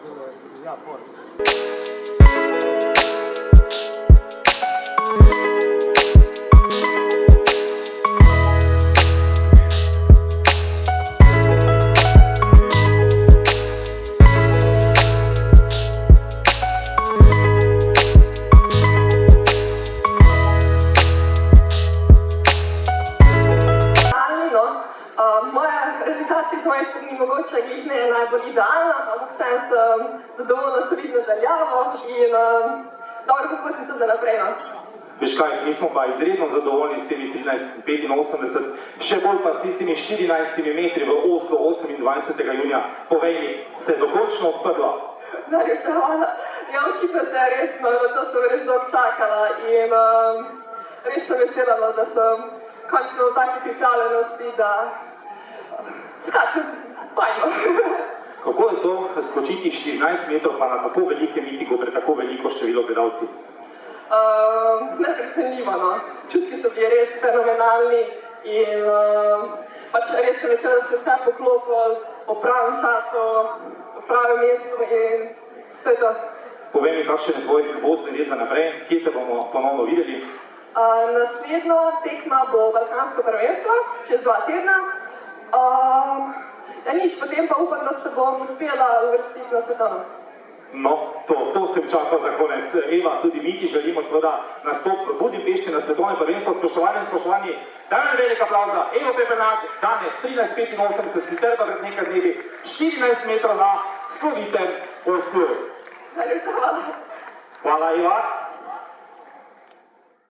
Ja, pol. Moja realizacija z moje strani mogoče glih ne je najbolj idealna, ampak vsem sem zadovoljna solidno daljavo in dobro popotnica za naprej. Veš kaj, mi smo pa izredno zadovoljni s temi 13,85, še bolj pa s tistimi 14 metri v Oslu 28. junija. Povej mi, se je dokončno odprla? Najlepša hvala. Ja, očitno se je res, to sem res dolgo čakala in res sem vesela, da sem končno v taki pripravljenosti, da skačem fajno. Kako je to skočiti 14 metrov pa na tako velikem mitingu pred tako veliko število gledalci? Neprecenljivo, no. Čutki so bili res fenomenalni in pač res sem vesela, da se vse poklopili v pravem času, v pravem mestu in to je to. Povej mi, kakšen je tvoj vozni red za naprej, kje te bomo ponovno videli? Naslednja tekma bo Balkansko prvenstvo, čez 2 tedna. Ja nič, potem pa upam, da se bom uspela uvrstiti na svetovno. No, to sem čakal za konec. Eva, tudi mi ti želimo seveda nastop v Budimpešti na svetovnem prvenstvu. Spoštovani, dajmo velik aplavz za Evo Pepernak, danes 13,85, sicer pa pred nekaj dnevi 14 metrov na slovitem Oslu. Najlepša hvala. Hvala, Eva.